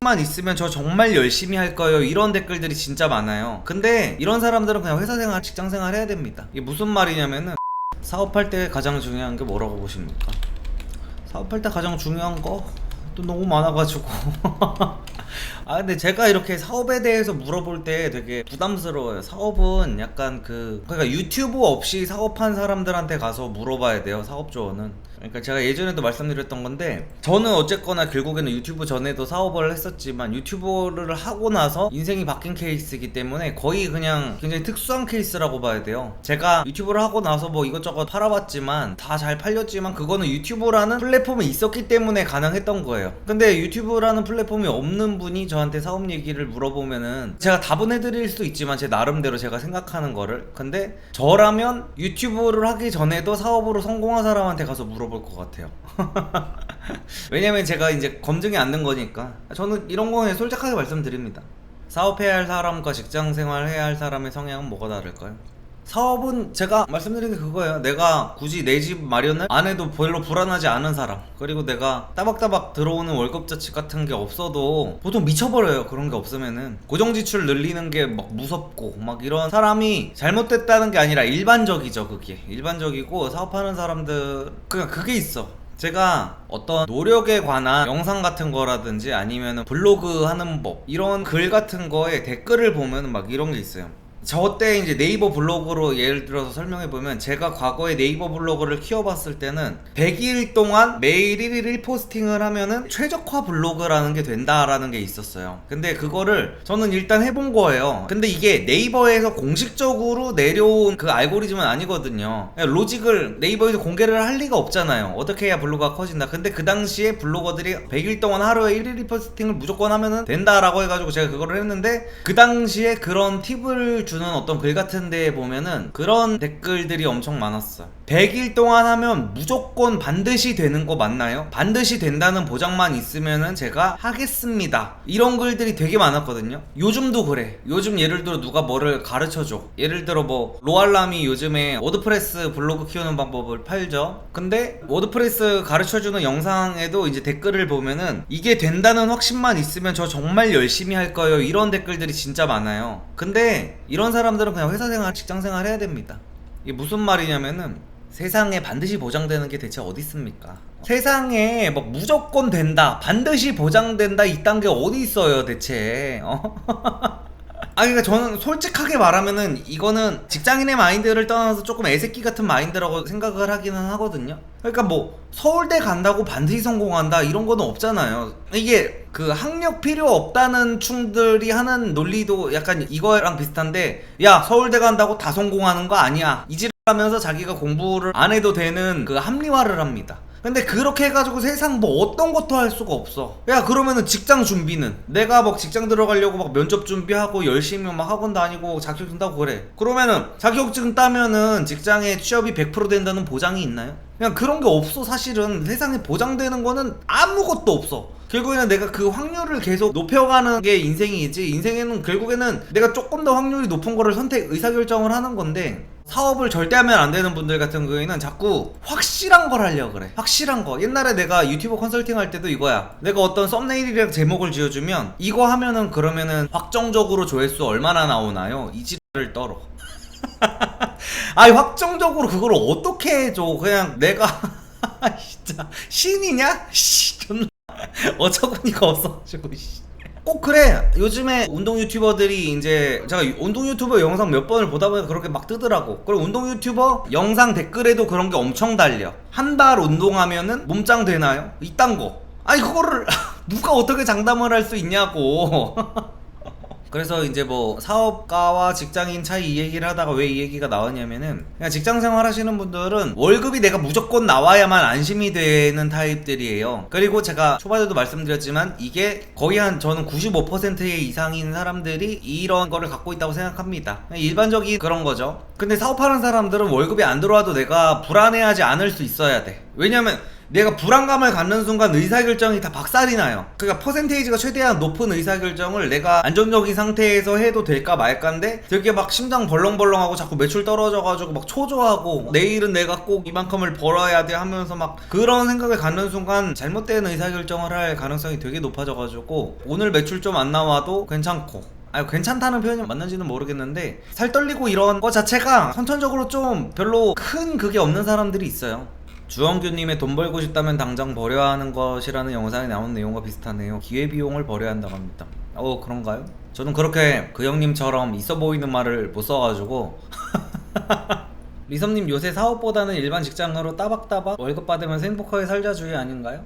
만 있으면 저 정말 열심히 할 거예요, 이런 댓글들이 진짜 많아요. 근데 이런 사람들은 그냥 회사생활, 직장생활 해야 됩니다. 이게 무슨 말이냐면은 사업할 때 가장 중요한 게 뭐라고 보십니까? 사업할 때 가장 중요한 거 또 너무 많아가지고 아 근데 제가 이렇게 사업에 대해서 물어볼 때 되게 부담스러워요. 사업은 약간 그러니까 유튜브 없이 사업한 사람들한테 가서 물어봐야 돼요, 사업 조언은. 그러니까 제가 예전에도 말씀드렸던 건데, 저는 어쨌거나 결국에는 유튜브 전에도 사업을 했었지만 유튜브를 하고 나서 인생이 바뀐 케이스이기 때문에 거의 그냥 굉장히 특수한 케이스라고 봐야 돼요. 제가 유튜브를 하고 나서 뭐 이것저것 팔아봤지만 다 잘 팔렸지만 그거는 유튜브라는 플랫폼이 있었기 때문에 가능했던 거예요. 근데 유튜브라는 플랫폼이 없는 분이 저한테 사업 얘기를 물어보면은 제가 답은 해드릴 수 있지만 제 나름대로 제가 생각하는 거를, 근데 저라면 유튜브를 하기 전에도 사업으로 성공한 사람한테 가서 물어볼 것 같아요. 왜냐면 제가 이제 검증이 안 된 거니까. 저는 이런 거에 솔직하게 말씀드립니다. 사업해야 할 사람과 직장생활 해야 할 사람의 성향은 뭐가 다를까요? 사업은 제가 말씀드린 게 그거예요. 내가 굳이 내 집 마련을 안 해도 별로 불안하지 않은 사람, 그리고 내가 따박따박 들어오는 월급 자식 같은 게 없어도 보통 미쳐버려요. 그런 게 없으면은 고정지출 늘리는 게 막 무섭고 막 이런 사람이 잘못됐다는 게 아니라 일반적이죠. 그게 일반적이고, 사업하는 사람들 그냥 그게 있어. 제가 어떤 노력에 관한 영상 같은 거라든지 아니면 블로그 하는 법, 이런 글 같은 거에 댓글을 보면 막 이런 게 있어요. 저 때 이제 네이버 블로그로 예를 들어서 설명해보면, 제가 과거에 네이버 블로그를 키워봤을 때는 100일 동안 매일 1일 1포스팅을 하면은 최적화 블로그라는 게 된다라는 게 있었어요. 근데 그거를 저는 일단 해본 거예요. 근데 이게 네이버에서 공식적으로 내려온 그 알고리즘은 아니거든요. 로직을 네이버에서 공개를 할 리가 없잖아요. 어떻게 해야 블로그가 커진다. 근데 그 당시에 블로거들이 100일 동안 하루에 1일 1포스팅을 무조건 하면은 된다라고 해가지고 제가 그거를 했는데, 그 당시에 그런 팁을 주는 어떤 글 같은 데에 보면은 그런 댓글들이 엄청 많았어. 100일 동안 하면 무조건 반드시 되는 거 맞나요? 반드시 된다는 보장만 있으면은 제가 하겠습니다, 이런 글들이 되게 많았거든요. 요즘도 그래. 요즘 예를 들어 누가 뭐를 가르쳐줘. 예를 들어 뭐 로알람이 요즘에 워드프레스 블로그 키우는 방법을 팔죠. 근데 워드프레스 가르쳐주는 영상에도 이제 댓글을 보면은 이게 된다는 확신만 있으면 저 정말 열심히 할 거예요, 이런 댓글들이 진짜 많아요. 근데 이런 사람들은 그냥 회사생활, 직장생활 해야 됩니다. 이게 무슨 말이냐면은, 세상에 반드시 보장되는 게 대체 어디 있습니까? 세상에 뭐 무조건 된다, 반드시 보장된다, 이딴 게 어디 있어요 대체? 그러니까 저는 솔직하게 말하면은 이거는 직장인의 마인드를 떠나서 조금 애새끼 같은 마인드라고 생각을 하기는 하거든요. 그러니까 뭐 서울대 간다고 반드시 성공한다 이런 거는 없잖아요. 이게 그 학력 필요 없다는 충들이 하는 논리도 약간 이거랑 비슷한데, 야 서울대 간다고 다 성공하는 거 아니야, 이지라면서 자기가 공부를 안 해도 되는 그 합리화를 합니다. 근데 그렇게 해가지고 세상 뭐 어떤 것도 할 수가 없어. 야 그러면은 직장 준비는, 내가 막 직장 들어가려고 막 면접 준비하고 열심히 막 학원 다니고 자격증 따고 그래. 그러면은 자격증 따면은 직장에 취업이 100% 된다는 보장이 있나요? 그냥 그런 게 없어. 사실은 세상에 보장되는 거는 아무것도 없어. 결국에는 내가 그 확률을 계속 높여가는 게 인생이지, 인생에는 결국에는 내가 조금 더 확률이 높은 거를 의사결정을 하는 건데, 사업을 절대 하면 안 되는 분들 같은 경우에는 자꾸 확실한 걸 하려고 그래. 확실한 거. 옛날에 내가 유튜브 컨설팅 할 때도 이거야. 내가 어떤 썸네일이랑 제목을 지어주면 이거 하면은 그러면은 확정적으로 조회수 얼마나 나오나요? 이 지랄을 떨어. 아니 확정적으로 그걸 어떻게 해줘. 그냥 내가 진짜 신이냐? 씨 존나 어처구니가 없어가지고 꼭 그래. 요즘에 운동 유튜버들이 이제, 제가 운동 유튜버 영상 몇 번을 보다 보니까 그렇게 막 뜨더라고. 그리고 운동 유튜버 영상 댓글에도 그런 게 엄청 달려. 한 달 운동하면은 몸짱 되나요? 이딴 거. 아니 그거를 누가 어떻게 장담을 할 수 있냐고. 그래서 이제 뭐 사업가와 직장인 차이 이 얘기를 하다가 왜 이 얘기가 나왔냐면은, 그냥 직장 생활 하시는 분들은 월급이 내가 무조건 나와야만 안심이 되는 타입들이에요. 그리고 제가 초반에도 말씀드렸지만 이게 거의 한 저는 95%의 이상인 사람들이 이런 거를 갖고 있다고 생각합니다. 일반적인 그런 거죠. 근데 사업하는 사람들은 월급이 안 들어와도 내가 불안해하지 않을 수 있어야 돼. 왜냐면 내가 불안감을 갖는 순간 의사결정이 다 박살이 나요. 그러니까 퍼센테이지가 최대한 높은 의사결정을 내가 안정적인 상태에서 해도 될까 말까인데 되게 막 심장 벌렁벌렁하고 자꾸 매출 떨어져가지고 막 초조하고 내일은 내가 꼭 이만큼을 벌어야 돼 하면서 막 그런 생각을 갖는 순간 잘못된 의사결정을 할 가능성이 되게 높아져가지고 오늘 매출 좀 안 나와도 괜찮고, 아니 괜찮다는 표현이 맞는지는 모르겠는데 살 떨리고 이런 거 자체가 선천적으로 좀 별로 큰 그게 없는 사람들이 있어요. 주원규님의 돈 벌고 싶다면 당장 버려야 하는 것이라는 영상에 나온 내용과 비슷하네요. 기회비용을 버려야 한다고 합니다. 그런가요? 저는 그렇게 그 형님처럼 있어 보이는 말을 못 써가지고 리섬님 요새 사업보다는 일반 직장으로 따박따박 월급 받으면서 행복하게 살자주의 아닌가요?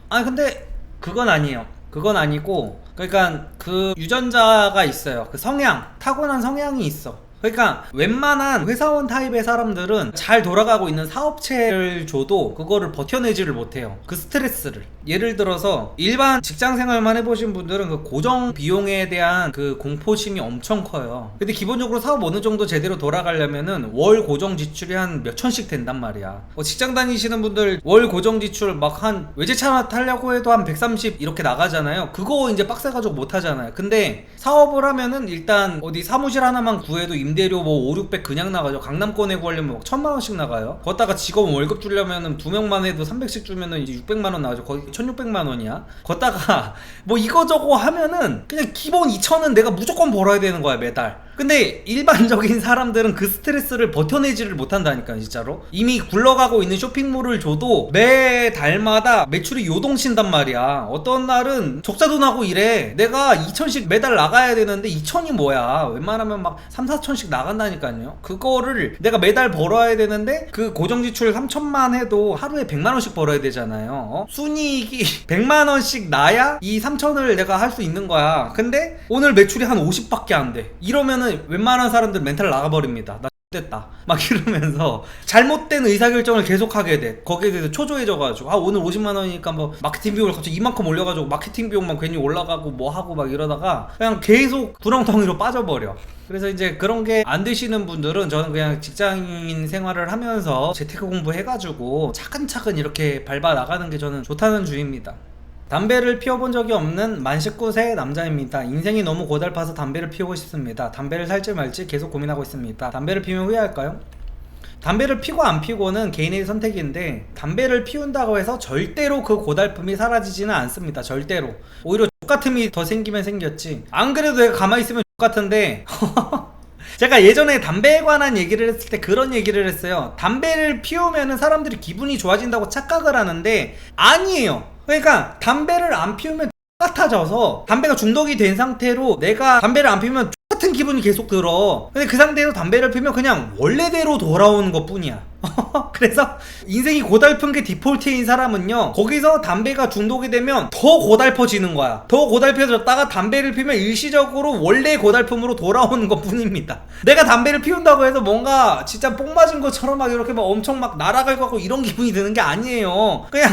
아니 근데 그건 아니에요. 그건 아니고, 그러니까 그 유전자가 있어요. 그 성향, 타고난 성향이 있어. 그러니까 웬만한 회사원 타입의 사람들은 잘 돌아가고 있는 사업체를 줘도 그거를 버텨내지를 못해요. 그 스트레스를. 예를 들어서 일반 직장 생활만 해보신 분들은 그 고정 비용에 대한 그 공포심이 엄청 커요. 근데 기본적으로 사업 어느 정도 제대로 돌아가려면은 월 고정 지출이 한 몇 천씩 된단 말이야. 직장 다니시는 분들 월 고정 지출 막 한 외제차 타려고 해도 한 130 이렇게 나가잖아요. 그거 이제 빡세가지고 못 하잖아요. 근데 사업을 하면은 일단 어디 사무실 하나만 구해도 임대료 뭐 5, 600 그냥 나가죠. 강남권에 구하려면 막 1000만원씩 나가요. 거기다가 직원 월급 주려면은 2명만 해도 300씩 주면은 이제 600만원 나가죠. 거의 1600만원이야. 거기다가 뭐 이거저거 하면은 그냥 기본 2000은 내가 무조건 벌어야 되는 거야, 매달. 근데 일반적인 사람들은 그 스트레스를 버텨내지를 못한다니까, 진짜로. 이미 굴러가고 있는 쇼핑몰을 줘도 매 달마다 매출이 요동친단 말이야. 어떤 날은 적자 돈 하고 이래. 내가 2000씩 매달 나가야 되는데 2000이 뭐야. 웬만하면 막 3, 4000씩 나간다니까요. 그거를 내가 매달 벌어야 되는데 그 고정지출 3000만 해도 하루에 100만원씩 벌어야 되잖아요. 순이익이 100만원씩 나야 이 3000을 내가 할 수 있는 거야. 근데 오늘 매출이 한 50밖에 안 돼. 이러면은 웬만한 사람들 멘탈 나가버립니다. 나 됐다 막 이러면서 잘못된 의사결정을 계속하게 돼. 거기에 대해서 초조해져가지고 오늘 50만원이니까 뭐 마케팅 비용을 갑자기 이만큼 올려가지고 마케팅 비용만 괜히 올라가고 뭐 하고 막 이러다가 그냥 계속 구렁텅이로 빠져버려. 그래서 이제 그런 게 안 되시는 분들은 저는 그냥 직장인 생활을 하면서 재테크 공부해가지고 차근차근 이렇게 밟아 나가는 게 저는 좋다는 주의입니다. 담배를 피워본 적이 없는 만 19세 남자입니다. 인생이 너무 고달파서 담배를 피우고 싶습니다. 담배를 살지 말지 계속 고민하고 있습니다. 담배를 피우면 후회할까요? 담배를 피고 안 피고는 개인의 선택인데 담배를 피운다고 해서 절대로 그 고달픔이 사라지지는 않습니다. 절대로. 오히려 X같음이 더 생기면 생겼지. 안 그래도 내가 가만히 있으면 X같은데 제가 예전에 담배에 관한 얘기를 했을 때 그런 얘기를 했어요. 담배를 피우면 사람들이 기분이 좋아진다고 착각을 하는데 아니에요. 그러니까 담배를 안 피우면 똑같아져서 담배가 중독이 된 상태로 내가 담배를 안 피우면 똑같은 기분이 계속 들어. 근데 그 상태에서 담배를 피우면 그냥 원래대로 돌아오는 것 뿐이야. 그래서 인생이 고달픈 게 디폴트인 사람은요, 거기서 담배가 중독이 되면 더 고달퍼지는 거야. 더 고달퍼졌다가 담배를 피우면 일시적으로 원래 고달픔으로 돌아오는 것 뿐입니다. 내가 담배를 피운다고 해서 뭔가 진짜 뽕 맞은 것처럼 막 이렇게 막 엄청 막 날아갈 것 같고 이런 기분이 드는 게 아니에요. 그냥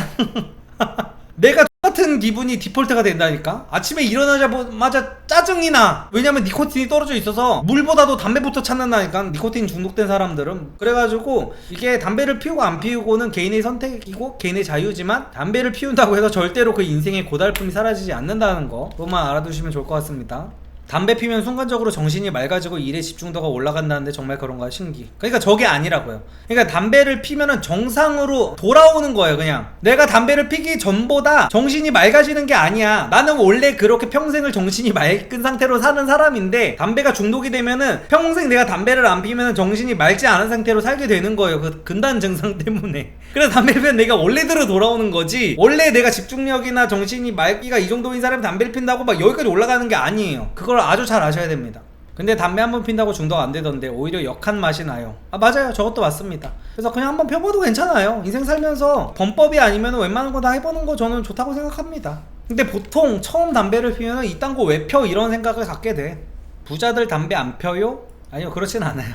내가 똑같은 기분이 디폴트가 된다니까. 아침에 일어나자마자 짜증이 나. 왜냐면 니코틴이 떨어져 있어서 물보다도 담배부터 찾는다니까, 니코틴 중독된 사람들은. 그래가지고 이게 담배를 피우고 안 피우고는 개인의 선택이고 개인의 자유지만 담배를 피운다고 해서 절대로 그 인생의 고달픔이 사라지지 않는다는 거, 그것만 알아두시면 좋을 것 같습니다. 담배 피면 순간적으로 정신이 맑아지고 일에 집중도가 올라간다는데 정말 그런가요? 신기. 그러니까 저게 아니라고요. 그러니까 담배를 피면은 정상으로 돌아오는 거예요. 그냥 내가 담배를 피기 전보다 정신이 맑아지는 게 아니야. 나는 원래 그렇게 평생을 정신이 맑은 상태로 사는 사람인데 담배가 중독이 되면은 평생 내가 담배를 안 피면은 정신이 맑지 않은 상태로 살게 되는 거예요. 그 근단 증상 때문에. 그래서 담배를 피면 내가 원래대로 돌아오는 거지, 원래 내가 집중력이나 정신이 맑기가 이 정도인 사람이 담배를 핀다고 막 여기까지 올라가는 게 아니에요. 그걸 아주 잘 아셔야 됩니다. 근데 담배 한 번 핀다고 중독 안 되던데 오히려 역한 맛이 나요. 맞아요. 저것도 맞습니다. 그래서 그냥 한번 펴봐도 괜찮아요. 인생 살면서 범법이 아니면 웬만한 거 다 해보는 거 저는 좋다고 생각합니다. 근데 보통 처음 담배를 피면 이딴 거 왜 펴? 이런 생각을 갖게 돼. 부자들 담배 안 펴요? 아니요, 그렇진 않아요.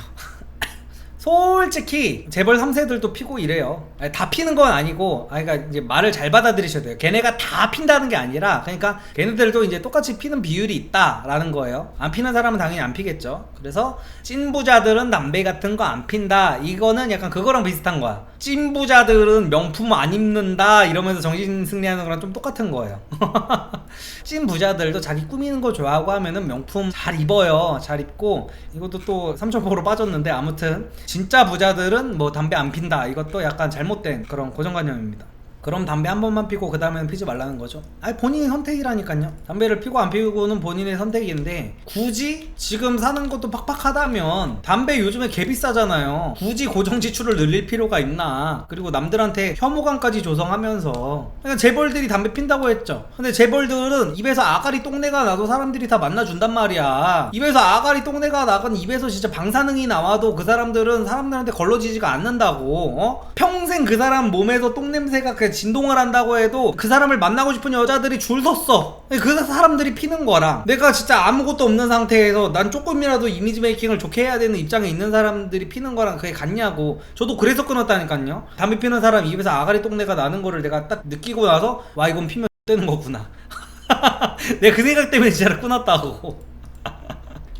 솔직히 재벌 3세들도 피고 이래요. 다 피는 건 아니고, 그러니까 이제 말을 잘 받아들이셔야 돼요. 걔네가 다 핀다는 게 아니라, 그러니까 걔네들도 이제 똑같이 피는 비율이 있다라는 거예요. 안 피는 사람은 당연히 안 피겠죠. 그래서 찐부자들은 담배 같은 거 안 핀다, 이거는 약간 그거랑 비슷한 거야. 찐 부자들은 명품 안 입는다 이러면서 정신 승리하는 거랑 좀 똑같은 거예요. 찐 부자들도 자기 꾸미는 거 좋아하고 하면은 명품 잘 입어요. 잘 입고 이것도 또 3,000%로 빠졌는데 아무튼 진짜 부자들은 뭐 담배 안 핀다 이것도 약간 잘못된 그런 고정관념입니다. 그럼 담배 한 번만 피고 그 다음에는 피지 말라는 거죠. 아니 본인의 선택이라니까요. 담배를 피고 안 피우고는 본인의 선택인데 굳이 지금 사는 것도 팍팍하다면 담배 요즘에 개 비싸잖아요. 굳이 고정 지출을 늘릴 필요가 있나. 그리고 남들한테 혐오감까지 조성하면서 그러니까 재벌들이 담배 핀다고 했죠. 근데 재벌들은 입에서 아가리 똥내가 나도 사람들이 다 만나준단 말이야. 입에서 아가리 똥내가 나건 입에서 진짜 방사능이 나와도 그 사람들은 사람들한테 걸러지지가 않는다고. 평생 그 사람 몸에서 똥냄새가 그 진동을 한다고 해도 그 사람을 만나고 싶은 여자들이 줄 섰어. 그 사람들이 피는 거랑 내가 진짜 아무것도 없는 상태에서 난 조금이라도 이미지 메이킹을 좋게 해야 되는 입장에 있는 사람들이 피는 거랑 그게 같냐고. 저도 그래서 끊었다니까요. 담배 피는 사람 입에서 아가리 똥내가 나는 거를 내가 딱 느끼고 나서 와 이건 피면 되는 거구나. 내가 그 생각 때문에 진짜로 끊었다고.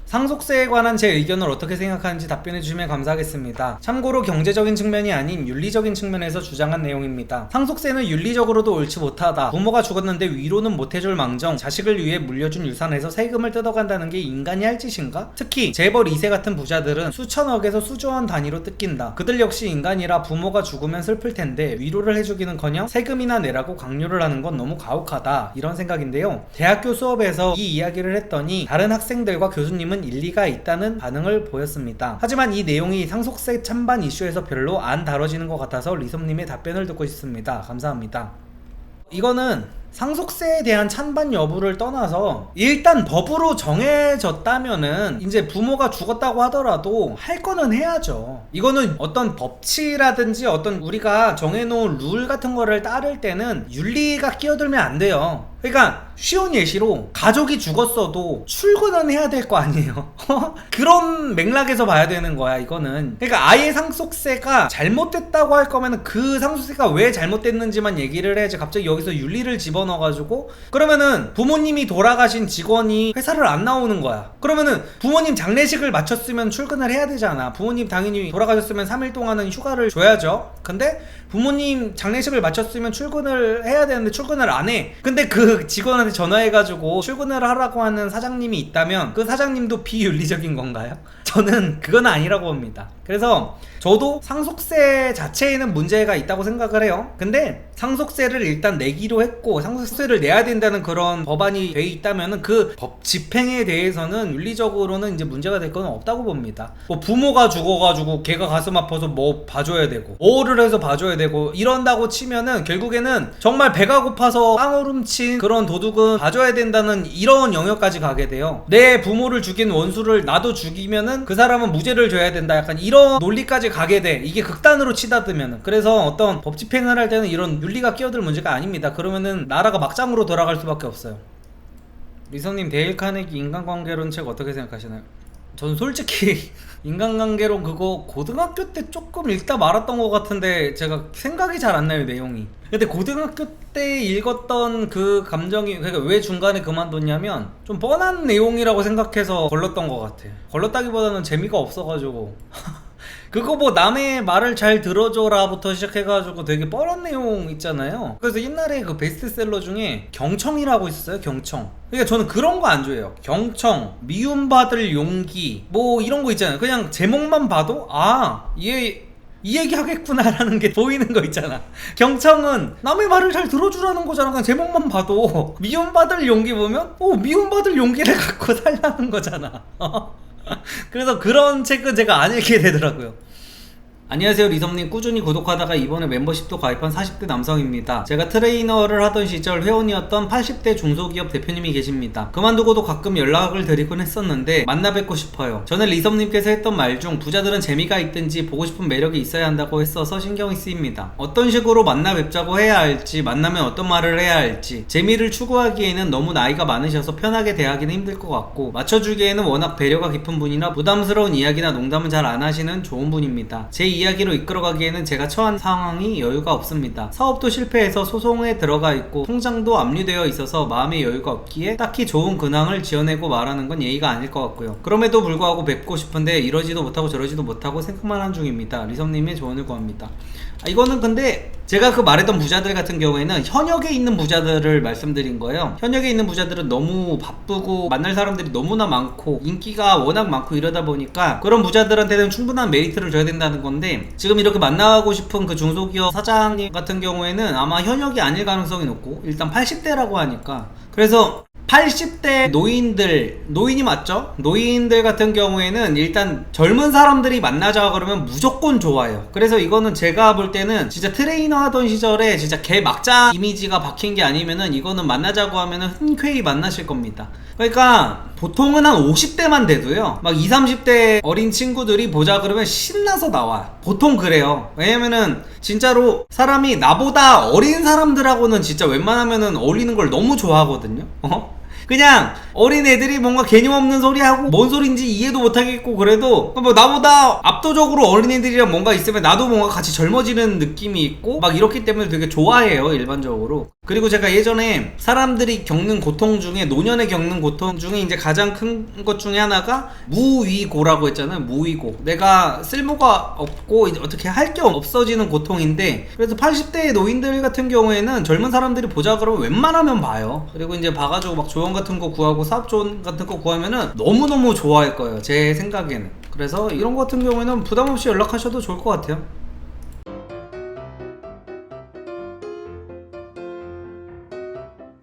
상속세에 관한 제 의견을 어떻게 생각하는지 답변해 주시면 감사하겠습니다. 참고로 경제적인 측면이 아닌 윤리적인 측면에서 주장한 내용입니다. 상속세는 윤리적으로도 옳지 못하다. 부모가 죽었는데 위로는 못해줄 망정 자식을 위해 물려준 유산에서 세금을 뜯어간다는 게 인간이 할 짓인가? 특히 재벌 2세 같은 부자들은 수천억에서 수조원 단위로 뜯긴다. 그들 역시 인간이라 부모가 죽으면 슬플 텐데 위로를 해주기는커녕 세금이나 내라고 강요를 하는 건 너무 가혹하다. 이런 생각인데요. 대학교 수업에서 이 이야기를 했더니 다른 학생들과 교수님은 일리가 있다는 반응을 보였습니다. 하지만 이 내용이 상속세 찬반 이슈에서 별로 안 다뤄지는 것 같아서 리솜님의 답변을 듣고 싶습니다. 감사합니다. 이거는 상속세에 대한 찬반 여부를 떠나서 일단 법으로 정해졌다면은 이제 부모가 죽었다고 하더라도 할 거는 해야죠. 이거는 어떤 법치라든지 어떤 우리가 정해놓은 룰 같은 거를 따를 때는 윤리가 끼어들면 안 돼요. 그러니까 쉬운 예시로 가족이 죽었어도 출근은 해야 될 거 아니에요. 그런 맥락에서 봐야 되는 거야 이거는. 그러니까 아예 상속세가 잘못됐다고 할 거면은 그 상속세가 왜 잘못됐는지만 얘기를 해야지 갑자기 여기서 윤리를 집어넣어가지고 그러면은 부모님이 돌아가신 직원이 회사를 안 나오는 거야. 그러면은 부모님 장례식을 마쳤으면 출근을 해야 되잖아. 부모님 당연히 돌아가셨으면 3일 동안은 휴가를 줘야죠. 근데 부모님 장례식을 마쳤으면 출근을 해야 되는데 출근을 안 해. 근데 그 직원한테 전화해가지고 출근을 하라고 하는 사장님이 있다면 그 사장님도 비윤리적인 건가요? 저는 그건 아니라고 봅니다. 그래서 저도 상속세 자체에는 문제가 있다고 생각을 해요. 근데 상속세를 일단 내기로 했고 상속세를 내야 된다는 그런 법안이 돼 있다면 그 법 집행에 대해서는 윤리적으로는 이제 문제가 될 건 없다고 봅니다. 뭐 부모가 죽어가지고 걔가 가슴 아파서 뭐 봐줘야 되고 뭐를 해서 봐줘야 되고 이런다고 치면은 결국에는 정말 배가 고파서 빵을 훔친 그런 도둑은 봐줘야 된다는 이런 영역까지 가게 돼요. 내 부모를 죽인 원수를 나도 죽이면은 그 사람은 무죄를 줘야 된다. 약간 이런 논리까지 가게 돼. 이게 극단으로 치닫으면은. 그래서 어떤 법 집행을 할 때는 이런 윤리가 끼어들 문제가 아닙니다. 그러면은 나라가 막장으로 돌아갈 수밖에 없어요. 리성님, 데일 카네기 인간관계론 책 어떻게 생각하시나요? 저는 솔직히 인간관계론 그거 고등학교 때 조금 읽다 말았던 것 같은데 제가 생각이 잘 안 나요 내용이. 근데 고등학교 때 읽었던 그 감정이 그러니까 왜 중간에 그만뒀냐면 좀 뻔한 내용이라고 생각해서 걸렀던 것 같아. 걸렀다기보다는 재미가 없어가지고 그거 뭐 남의 말을 잘 들어줘라 부터 시작해가지고 되게 뻔한 내용 있잖아요. 그래서 옛날에 그 베스트셀러 중에 경청이라고 있었어요. 경청. 그러니까 저는 그런 거 안 좋아해요. 경청, 미움받을 용기 뭐 이런 거 있잖아요. 그냥 제목만 봐도 아 얘 이 얘기 하겠구나라는 게 보이는 거 있잖아. 경청은 남의 말을 잘 들어주라는 거잖아. 그냥 제목만 봐도. 미움받을 용기 보면 미움받을 용기를 갖고 살라는 거잖아. 그래서 그런 책은 제가 안 읽게 되더라고요. 안녕하세요, 리섬님. 꾸준히 구독하다가 이번에 멤버십도 가입한 40대 남성입니다. 제가 트레이너를 하던 시절 회원이었던 80대 중소기업 대표님이 계십니다. 그만두고도 가끔 연락을 드리곤 했었는데 만나 뵙고 싶어요. 저는 리섬님께서 했던 말 중 부자들은 재미가 있든지 보고 싶은 매력이 있어야 한다고 했어서 신경이 쓰입니다. 어떤 식으로 만나 뵙자고 해야 할지, 만나면 어떤 말을 해야 할지, 재미를 추구하기에는 너무 나이가 많으셔서 편하게 대하기는 힘들 것 같고 맞춰주기에는 워낙 배려가 깊은 분이나 부담스러운 이야기나 농담은 잘 안 하시는 좋은 분입니다. 제 이야기로 이끌어가기에는 제가 처한 상황이 여유가 없습니다. 사업도 실패해서 소송에 들어가 있고 통장도 압류되어 있어서 마음의 여유가 없기에 딱히 좋은 근황을 지어내고 말하는 건 예의가 아닐 것 같고요. 그럼에도 불구하고 뵙고 싶은데 이러지도 못하고 저러지도 못하고 생각만 한 중입니다. 리성님의 조언을 구합니다. 이거는 근데 제가 그 말했던 부자들 같은 경우에는 현역에 있는 부자들을 말씀드린 거예요. 현역에 있는 부자들은 너무 바쁘고 만날 사람들이 너무나 많고 인기가 워낙 많고 이러다 보니까 그런 부자들한테는 충분한 메리트를 줘야 된다는 건데, 지금 이렇게 만나고 싶은 그 중소기업 사장님 같은 경우에는 아마 현역이 아닐 가능성이 높고 일단 80대라고 하니까, 그래서 80대 노인이 맞죠? 노인들 같은 경우에는 일단 젊은 사람들이 만나자 그러면 무조건 좋아요. 그래서 이거는 제가 볼 때는 진짜 트레이너 하던 시절에 진짜 개 막장 이미지가 박힌 게 아니면은 이거는 만나자고 하면은 흔쾌히 만나실 겁니다. 그러니까 보통은 한 50대만 돼도요, 막 20, 30대 어린 친구들이 보자 그러면 신나서 나와요. 보통 그래요. 왜냐면은 진짜로 사람이 나보다 어린 사람들하고는 진짜 웬만하면은 어울리는 걸 너무 좋아하거든요. 그냥 어린 애들이 뭔가 개념 없는 소리 하고 뭔 소린지 이해도 못하겠고, 그래도 뭐 나보다 압도적으로 어린 애들이랑 뭔가 있으면 나도 뭔가 같이 젊어지는 느낌이 있고 막 이렇기 때문에 되게 좋아해요, 일반적으로. 그리고 제가 예전에 사람들이 겪는 고통 중에, 노년에 겪는 고통 중에 이제 가장 큰 것 중에 하나가 무위고라고 했잖아요. 무위고. 내가 쓸모가 없고 어떻게 할 게 없어지는 고통인데, 그래서 80대 노인들 같은 경우에는 젊은 사람들이 보자 그러면 웬만하면 봐요. 그리고 이제 봐가지고 막 조언 같은 거 구하고 사업 조언 같은 거 구하면은 너무너무 좋아할 거예요, 제 생각에는. 그래서 이런 거 같은 경우에는 부담 없이 연락하셔도 좋을 것 같아요.